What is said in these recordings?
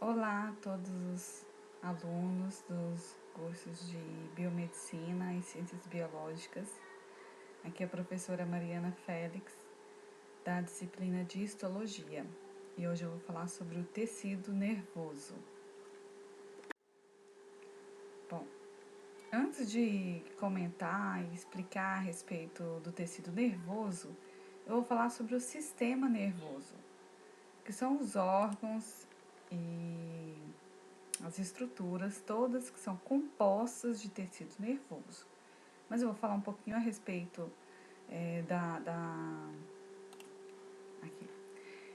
Olá a todos os alunos dos cursos de Biomedicina e Ciências Biológicas. Aqui é a professora Mariana Félix, da disciplina de Histologia. E hoje eu vou falar sobre o tecido nervoso. Bom, antes de comentar e explicar a respeito do tecido nervoso, eu vou falar sobre o sistema nervoso, que são os órgãos e as estruturas todas que são compostas de tecido nervoso. Mas eu vou falar um pouquinho a respeito aqui.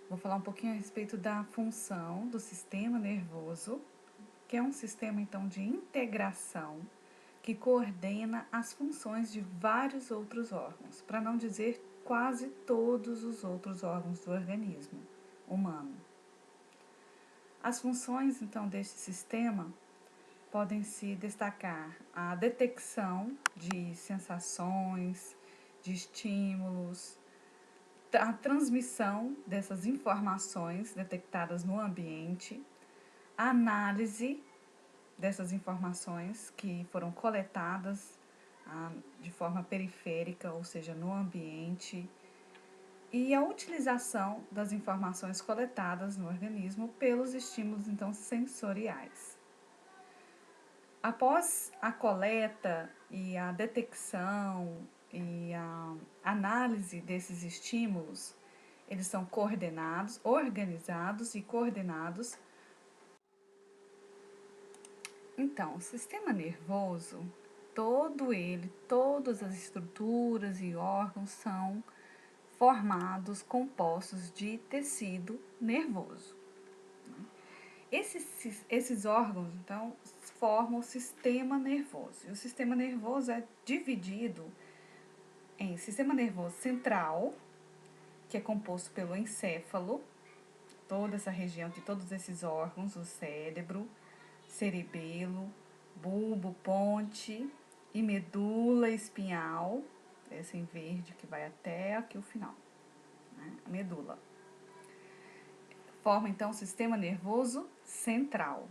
Vou falar um pouquinho a respeito da função do sistema nervoso, que é um sistema então de integração que coordena as funções de vários outros órgãos, para não dizer quase todos os outros órgãos do organismo humano. As funções então deste sistema podem se destacar a detecção de sensações, de estímulos, a transmissão dessas informações detectadas no ambiente, a análise dessas informações que foram coletadas de forma periférica, ou seja, no ambiente, e a utilização das informações coletadas no organismo pelos estímulos então sensoriais. Após a coleta e a detecção e a análise desses estímulos, eles são coordenados, organizados e coordenados. Então, o sistema nervoso, todas as estruturas e órgãos são formados, compostos de tecido nervoso. Esses órgãos, então, formam o sistema nervoso. E o sistema nervoso é dividido em sistema nervoso central, que é composto pelo encéfalo, toda essa região de todos esses órgãos, o cérebro, cerebelo, bulbo, ponte e medula espinhal, essa em verde que vai até aqui o final, né? A medula. Forma então o sistema nervoso central.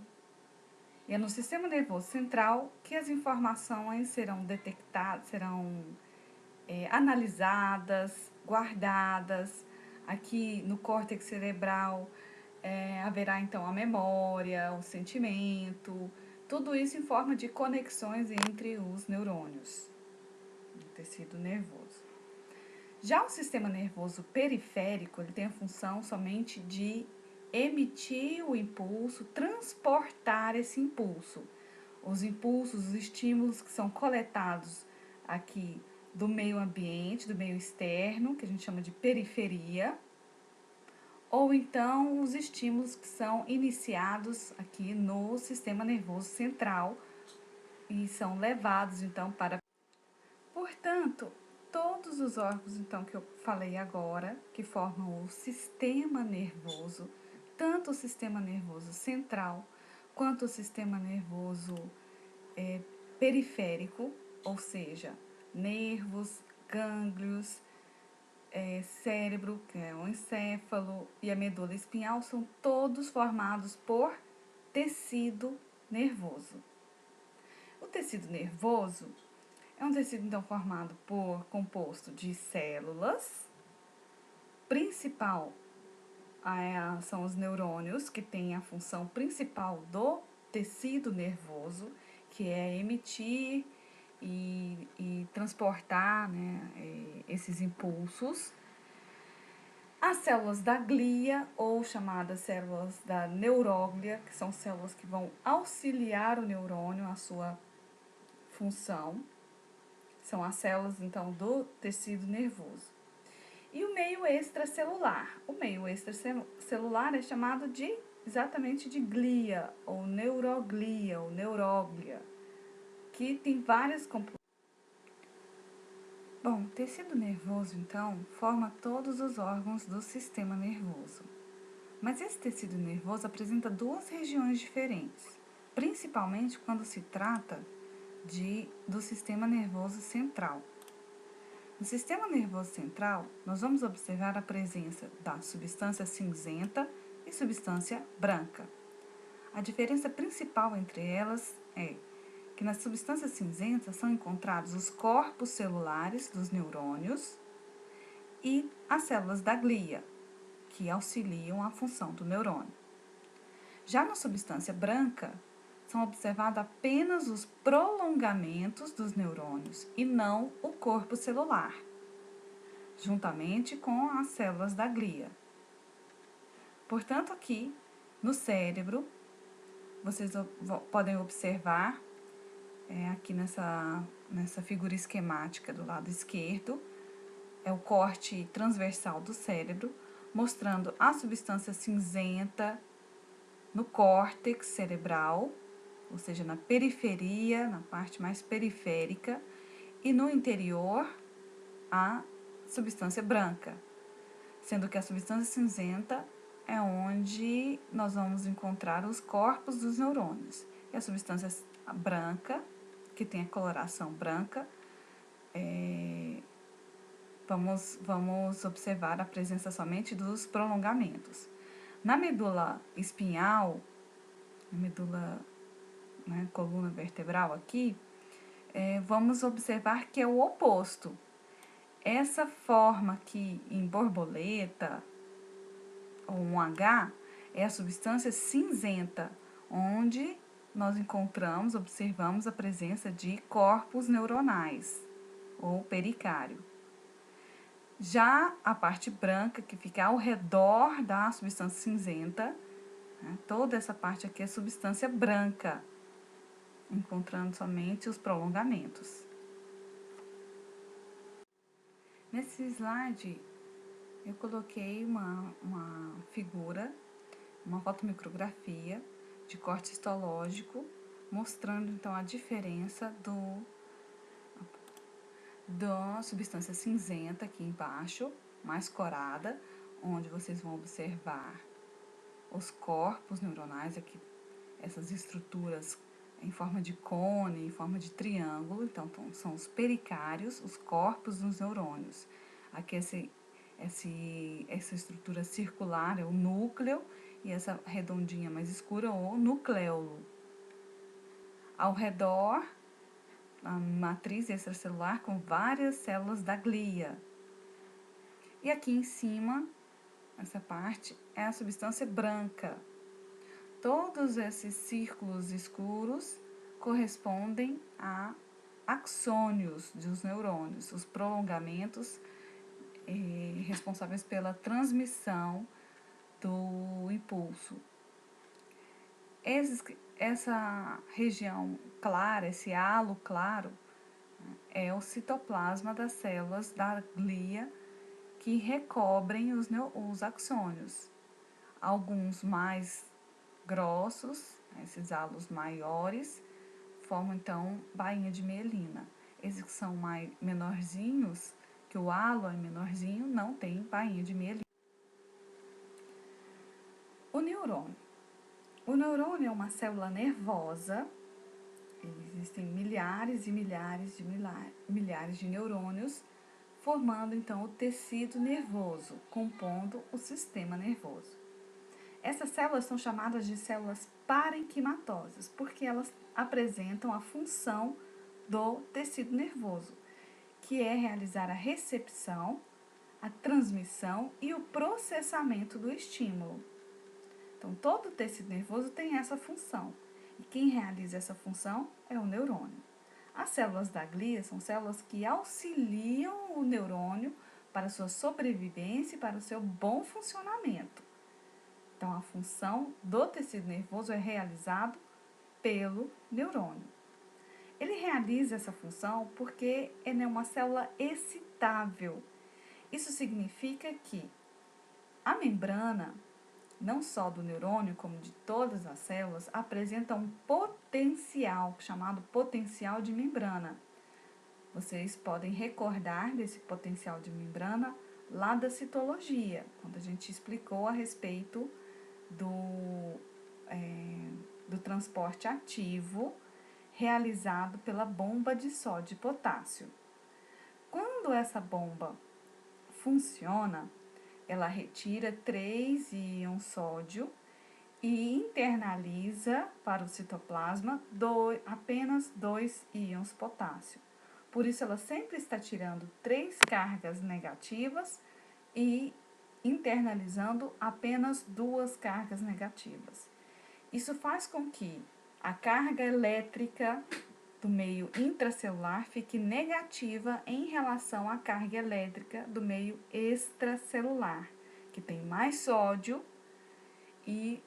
E é no sistema nervoso central que as informações serão detectadas, serão analisadas, guardadas. Aqui no córtex cerebral haverá então a memória, o sentimento, tudo isso em forma de conexões entre os neurônios, no tecido nervoso. Já o sistema nervoso periférico, ele tem a função somente de emitir o impulso, transportar esse impulso. Os impulsos, os estímulos que são coletados aqui do meio ambiente, do meio externo, que a gente chama de periferia, ou então os estímulos que são iniciados aqui no sistema nervoso central e são levados então para. Portanto, todos os órgãos então que eu falei agora, que formam o sistema nervoso, tanto o sistema nervoso central quanto o sistema nervoso periférico, ou seja, nervos, gânglios, cérebro, que é o encéfalo, e a medula espinhal, são todos formados por tecido nervoso. O tecido nervoso é um tecido então formado composto de células, principal são os neurônios, que têm a função principal do tecido nervoso, que é emitir e transportar, né, esses impulsos. As células da glia, ou chamadas células da neuróglia, que são células que vão auxiliar o neurônio a sua função, são as células então do tecido nervoso. E o meio extracelular. O meio extracelular é chamado exatamente de glia, ou neuroglia, ou neuróglia, que tem várias componentes. Bom, o tecido nervoso, então, forma todos os órgãos do sistema nervoso. Mas esse tecido nervoso apresenta duas regiões diferentes, principalmente quando se trata do sistema nervoso central. No sistema nervoso central, nós vamos observar a presença da substância cinzenta e substância branca. A diferença principal entre elas é que nas substâncias cinzentas são encontrados os corpos celulares dos neurônios e as células da glia, que auxiliam a função do neurônio. Já na substância branca, são observados apenas os prolongamentos dos neurônios e não o corpo celular, juntamente com as células da glia. Portanto, aqui no cérebro, vocês podem observar, aqui nessa figura esquemática do lado esquerdo, é o corte transversal do cérebro, mostrando a substância cinzenta no córtex cerebral, ou seja, na periferia, na parte mais periférica, e no interior, a substância branca, sendo que a substância cinzenta é onde nós vamos encontrar os corpos dos neurônios. E a substância branca, que tem a coloração branca, vamos observar a presença somente dos prolongamentos. Na medula espinhal, coluna vertebral aqui, vamos observar que é o oposto. Essa forma aqui em borboleta, ou um H, é a substância cinzenta, onde nós observamos a presença de corpos neuronais, ou pericário. Já a parte branca, que fica ao redor da substância cinzenta, toda essa parte aqui é substância branca, encontrando somente os prolongamentos. Nesse slide, eu coloquei uma figura, uma fotomicrografia de corte histológico, mostrando então a diferença da substância cinzenta aqui embaixo, mais corada, onde vocês vão observar os corpos neuronais aqui, essas estruturas em forma de cone, em forma de triângulo. Então são os pericários, os corpos dos neurônios. Aqui essa estrutura circular é o núcleo, e essa redondinha mais escura o nucleolo. Ao redor, a matriz extracelular com várias células da glia. E aqui em cima, essa parte é a substância branca. Todos esses círculos escuros correspondem a axônios dos neurônios, os prolongamentos responsáveis pela transmissão do impulso. Essa região clara, esse halo claro, é o citoplasma das células da glia que recobrem os axônios. Alguns mais grossos, esses halos maiores, formam então bainha de mielina. Esses que são menorzinhos, que o halo é menorzinho, não tem bainha de mielina. O neurônio. O neurônio é uma célula nervosa. Existem milhares e milhares de neurônios, formando então o tecido nervoso, compondo o sistema nervoso. Essas células são chamadas de células parenquimatosas, porque elas apresentam a função do tecido nervoso, que é realizar a recepção, a transmissão e o processamento do estímulo. Então, todo o tecido nervoso tem essa função, e quem realiza essa função é o neurônio. As células da glia são células que auxiliam o neurônio para a sua sobrevivência e para o seu bom funcionamento. Então, a função do tecido nervoso é realizada pelo neurônio. Ele realiza essa função porque ele é uma célula excitável. Isso significa que a membrana, não só do neurônio, como de todas as células, apresenta um potencial, chamado potencial de membrana. Vocês podem recordar desse potencial de membrana lá da citologia, quando a gente explicou a respeito do transporte ativo realizado pela bomba de sódio e potássio. Quando essa bomba funciona, ela retira 3 íons sódio e internaliza para o citoplasma apenas 2 íons potássio. Por isso, ela sempre está tirando 3 cargas negativas e internalizando apenas 2 cargas negativas. Isso faz com que a carga elétrica do meio intracelular fique negativa em relação à carga elétrica do meio extracelular, que tem mais sódio, e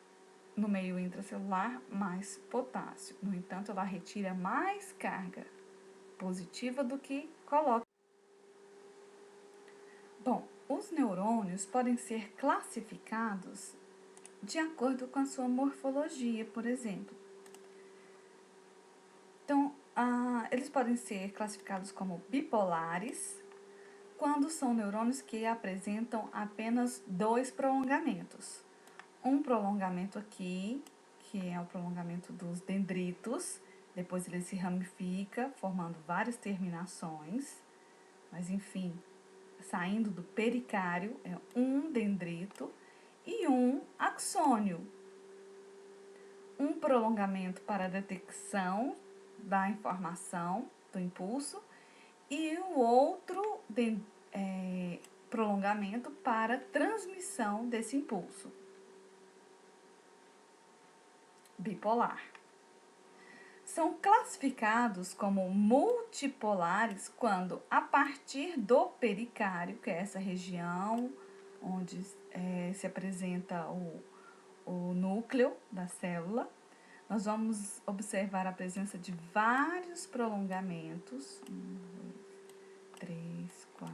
no meio intracelular mais potássio. No entanto, ela retira mais carga positiva do que coloca. Bom, os neurônios podem ser classificados de acordo com a sua morfologia, por exemplo. Então, eles podem ser classificados como bipolares quando são neurônios que apresentam apenas 2 prolongamentos. Um prolongamento aqui, que é o prolongamento dos dendritos, depois ele se ramifica, formando várias terminações, mas enfim, saindo do pericário, é um dendrito e um axônio. Um prolongamento para a detecção da informação, do impulso, e o outro prolongamento para transmissão desse impulso. Bipolar. São classificados como multipolares quando, a partir do pericário, que é essa região onde se apresenta o núcleo da célula, nós vamos observar a presença de vários prolongamentos. 1, 2, 3, 4,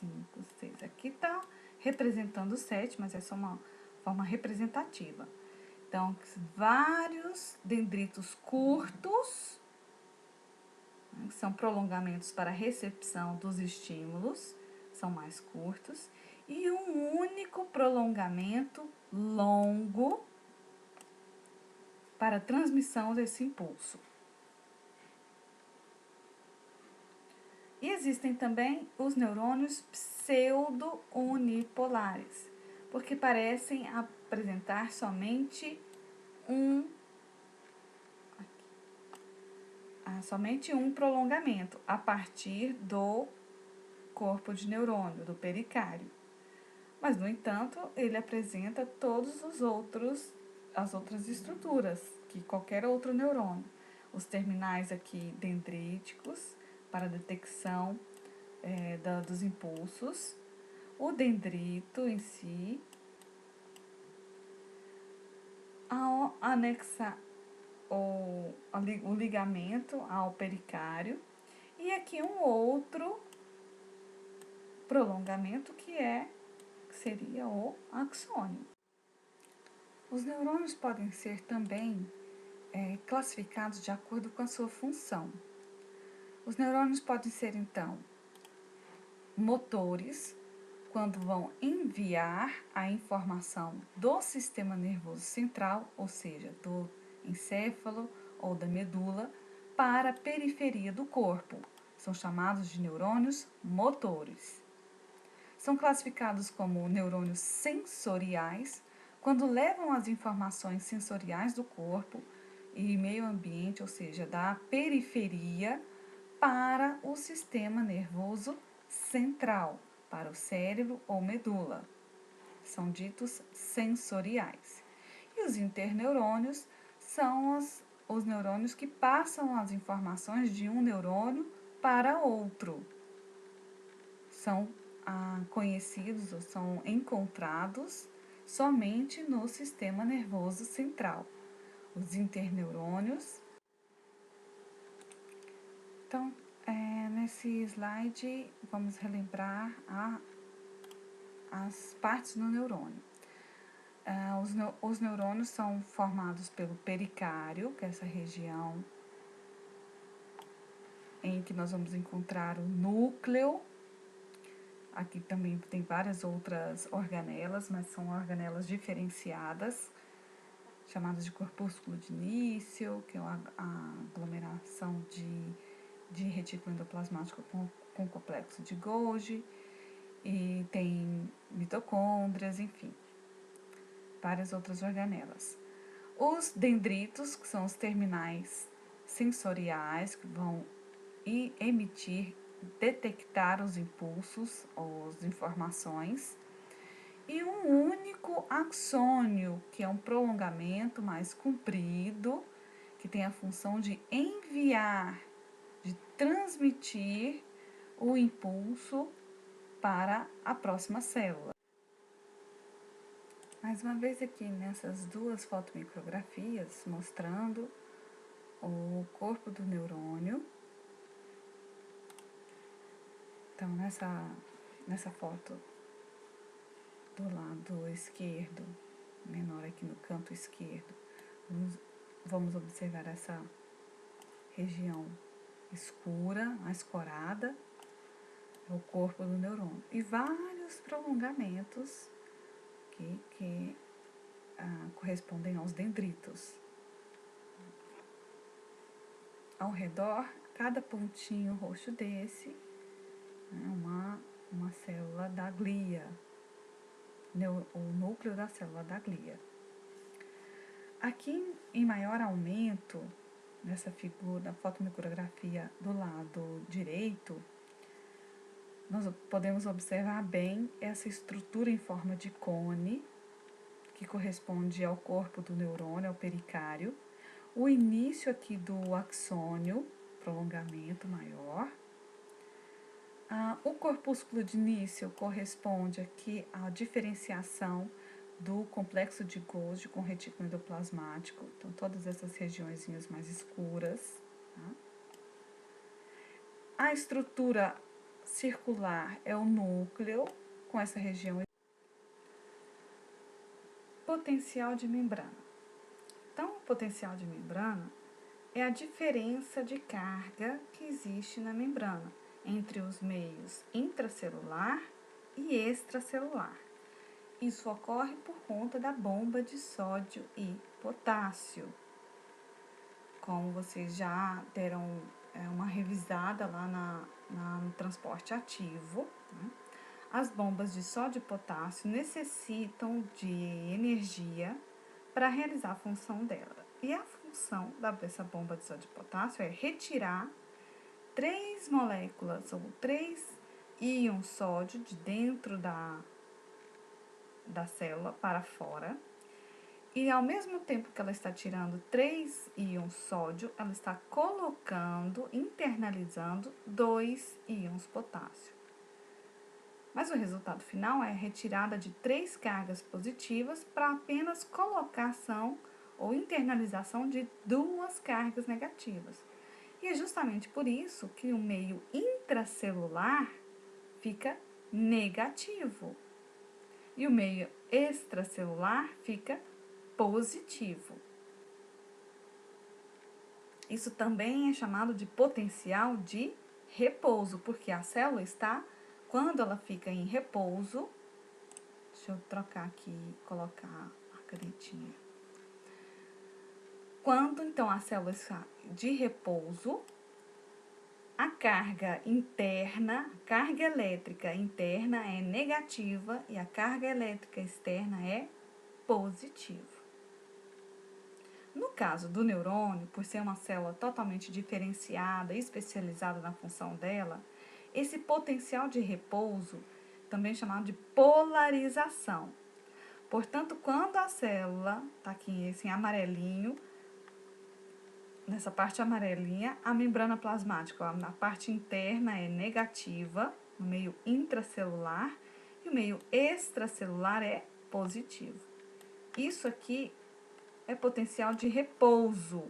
5, 6. Aqui está representando 7, mas é só uma forma representativa. Então, vários dendritos curtos, que são prolongamentos para recepção dos estímulos, são mais curtos, e um único prolongamento longo para a transmissão desse impulso. E existem também os neurônios pseudo-unipolares, porque parecem apresentar somente um prolongamento a partir do corpo de neurônio, do pericário. Mas, no entanto, ele apresenta todos as outras estruturas que qualquer outro neurônio. Os terminais aqui dendríticos para detecção dos impulsos, o dendrito em si, ao anexar o ligamento ao pericário, e aqui um outro prolongamento que seria o axônio. Os neurônios podem ser também classificados de acordo com a sua função. Os neurônios podem ser, então, motores, quando vão enviar a informação do sistema nervoso central, ou seja, do encéfalo ou da medula, para a periferia do corpo. São chamados de neurônios motores. São classificados como neurônios sensoriais, quando levam as informações sensoriais do corpo e meio ambiente, ou seja, da periferia, para o sistema nervoso central, para o cérebro ou medula. São ditos sensoriais. E os interneurônios são os neurônios que passam as informações de um neurônio para outro. São conhecidos ou são encontrados somente no sistema nervoso central. Os interneurônios. Então, nesse slide, vamos relembrar as partes do neurônio. Os neurônios são formados pelo pericário, que é essa região em que nós vamos encontrar o núcleo. Aqui também tem várias outras organelas, mas são organelas diferenciadas, chamadas de corpúsculo de início, que é a aglomeração de retículo endoplasmático com complexo de Golgi, e tem mitocôndrias, enfim. várias outras organelas. Os dendritos, que são os terminais sensoriais, que vão emitir, detectar os impulsos ou as informações. E um único axônio, que é um prolongamento mais comprido, que tem a função de enviar, de transmitir o impulso para a próxima célula. Mais uma vez aqui nessas duas fotomicrografias, mostrando o corpo do neurônio. Então, nessa foto do lado esquerdo, menor aqui no canto esquerdo, vamos observar essa região escura, mais corada, é o corpo do neurônio. E vários prolongamentos que correspondem aos dendritos. Ao redor, cada pontinho roxo desse é uma célula da glia, o núcleo da célula da glia. Aqui, em maior aumento, nessa figura, da fotomicrografia do lado direito, nós podemos observar bem essa estrutura em forma de cone, que corresponde ao corpo do neurônio, ao pericário, o início aqui do axônio, prolongamento maior. O corpúsculo de início corresponde aqui à diferenciação do complexo de Golgi com retículo endoplasmático, então todas essas regiõezinhas mais escuras. Tá? A estrutura circular é o núcleo, com essa região. Potencial de membrana. Então, o potencial de membrana é a diferença de carga que existe na membrana entre os meios intracelular e extracelular. Isso ocorre por conta da bomba de sódio e potássio. Como vocês já deram uma revisada lá no transporte ativo, né? As bombas de sódio e potássio necessitam de energia para realizar a função dela. E a função dessa bomba de sódio e potássio é retirar 3 moléculas ou 3 íons sódio de dentro da célula para fora. E ao mesmo tempo que ela está tirando 3 íons sódio, ela está colocando, internalizando 2 íons potássio. Mas o resultado final é a retirada de 3 cargas positivas para apenas colocação ou internalização de 2 cargas negativas. E é justamente por isso que o meio intracelular fica negativo e o meio extracelular fica positivo. Isso também é chamado de potencial de repouso, porque a célula está, quando ela fica em repouso, deixa eu trocar aqui e colocar a canetinha. Quando, então, a célula está de repouso, a carga interna, a carga elétrica interna é negativa e a carga elétrica externa é positiva. No caso do neurônio, por ser uma célula totalmente diferenciada e especializada na função dela, esse potencial de repouso, também chamado de polarização. Portanto, quando a célula, tá aqui esse amarelinho, nessa parte amarelinha, a membrana plasmática, ó, na parte interna é negativa, no meio intracelular, e o meio extracelular é positivo. Isso aqui é potencial de repouso,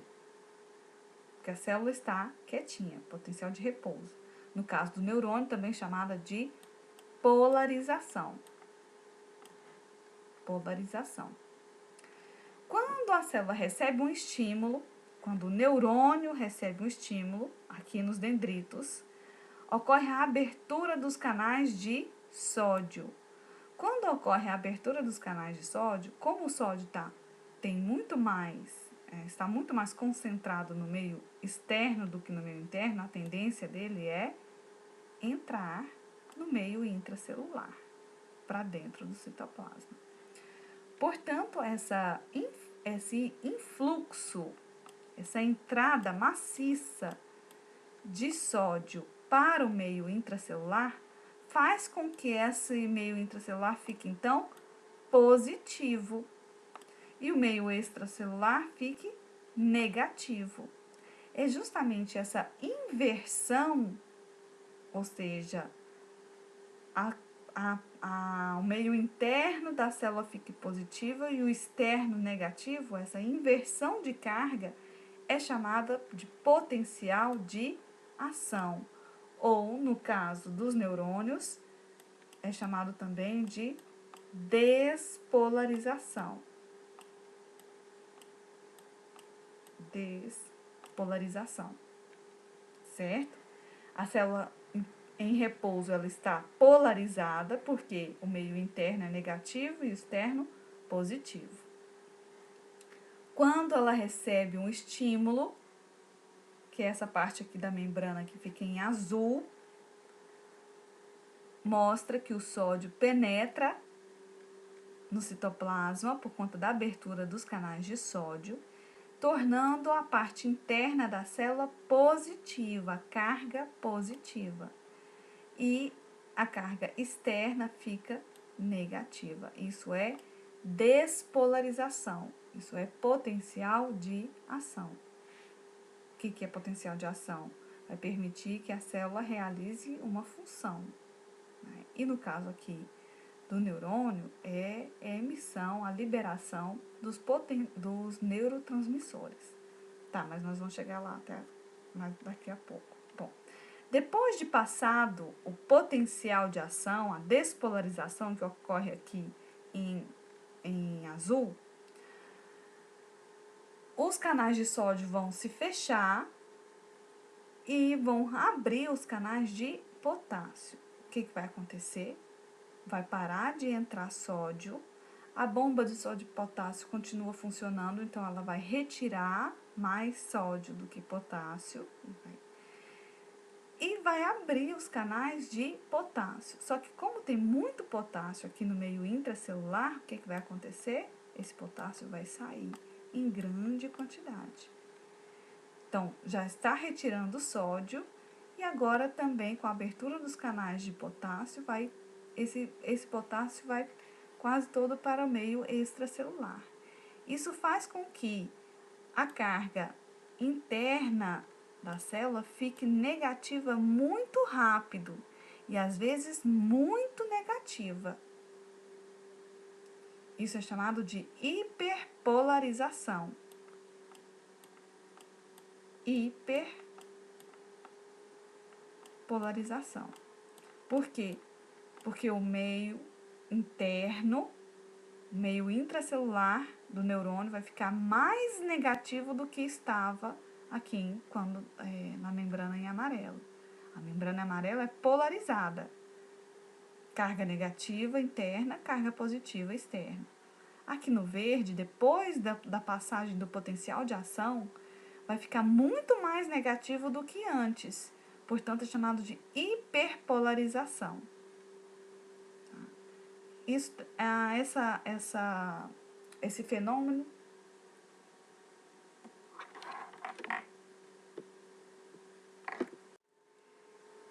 porque a célula está quietinha, potencial de repouso. No caso do neurônio, também chamada de polarização. Polarização. Quando a célula recebe um estímulo, quando o neurônio recebe um estímulo, aqui nos dendritos, ocorre a abertura dos canais de sódio. Quando ocorre a abertura dos canais de sódio, como o sódio está muito mais concentrado no meio externo do que no meio interno, a tendência dele é entrar no meio intracelular, para dentro do citoplasma. Portanto, esse influxo, essa entrada maciça de sódio para o meio intracelular faz com que esse meio intracelular fique, então, positivo e o meio extracelular fique negativo. É justamente essa inversão, ou seja, o meio interno da célula fique positivo e o externo negativo, essa inversão de carga é chamada de potencial de ação. Ou, no caso dos neurônios, é chamado também de despolarização. Despolarização, certo? A célula em repouso ela está polarizada porque o meio interno é negativo e o externo positivo. Quando ela recebe um estímulo, que é essa parte aqui da membrana que fica em azul, mostra que o sódio penetra no citoplasma por conta da abertura dos canais de sódio, tornando a parte interna da célula positiva, carga positiva. E a carga externa fica negativa. Isso é despolarização. Isso é potencial de ação. O que é potencial de ação? Vai permitir que a célula realize uma função. Né? E no caso aqui do neurônio, é a emissão, a liberação dos neurotransmissores. Tá, mas nós vamos chegar lá até daqui a pouco. Bom, depois de passado o potencial de ação, a despolarização que ocorre aqui em azul, os canais de sódio vão se fechar e vão abrir os canais de potássio. O que vai acontecer? Vai parar de entrar sódio, a bomba de sódio e potássio continua funcionando, então ela vai retirar mais sódio do que potássio e vai abrir os canais de potássio. Só que como tem muito potássio aqui no meio intracelular, o que vai acontecer? Esse potássio vai sair em grande quantidade. Então, já está retirando sódio e agora também com a abertura dos canais de potássio, esse potássio vai quase todo para o meio extracelular. Isso faz com que a carga interna da célula fique negativa muito rápido e às vezes muito negativa. Isso é chamado de hiperpolarização. Hiperpolarização. Por quê? Porque o meio interno, meio intracelular do neurônio vai ficar mais negativo do que estava aqui na membrana em amarelo. A membrana amarela é polarizada. Carga negativa interna, carga positiva externa. Aqui no verde, depois da passagem do potencial de ação, vai ficar muito mais negativo do que antes. Portanto, é chamado de hiperpolarização. Esse fenômeno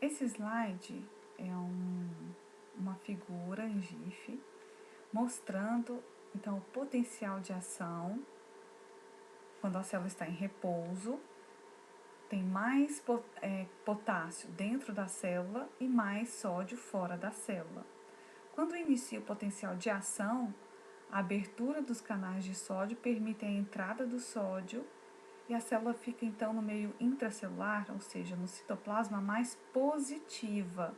esse slide é uma figura em GIF mostrando então o potencial de ação quando a célula está em repouso, tem mais potássio dentro da célula e mais sódio fora da célula. Quando inicia o potencial de ação, a abertura dos canais de sódio permite a entrada do sódio e a célula fica então no meio intracelular, ou seja, no citoplasma, mais positiva.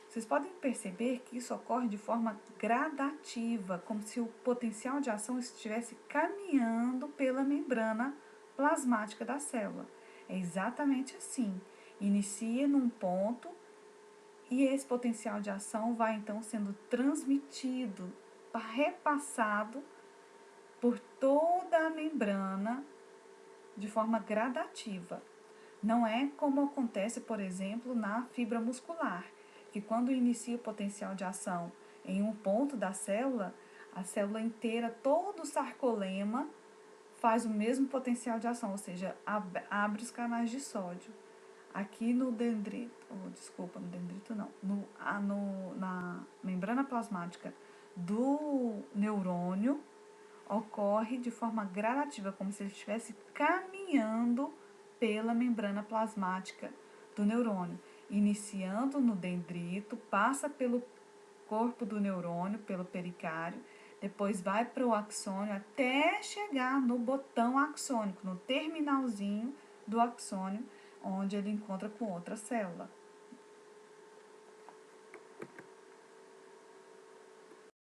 Vocês podem perceber que isso ocorre de forma gradativa, como se o potencial de ação estivesse caminhando pela membrana plasmática da célula. É exatamente assim. Inicia num ponto e esse potencial de ação vai então sendo transmitido, repassado por toda a membrana de forma gradativa. Não é como acontece, por exemplo, na fibra muscular, que quando inicia o potencial de ação em um ponto da célula, A célula inteira, todo o sarcolema faz o mesmo potencial de ação, ou seja, abre os canais de sódio. Aqui no dendrito, desculpa, no dendrito não, na membrana plasmática do neurônio, ocorre de forma gradativa, como se ele estivesse caminhando pela membrana plasmática do neurônio, iniciando no dendrito, passa pelo corpo do neurônio, pelo pericárdio, depois vai para o axônio até chegar no botão axônico, no terminalzinho do axônio, onde ele encontra com outra célula.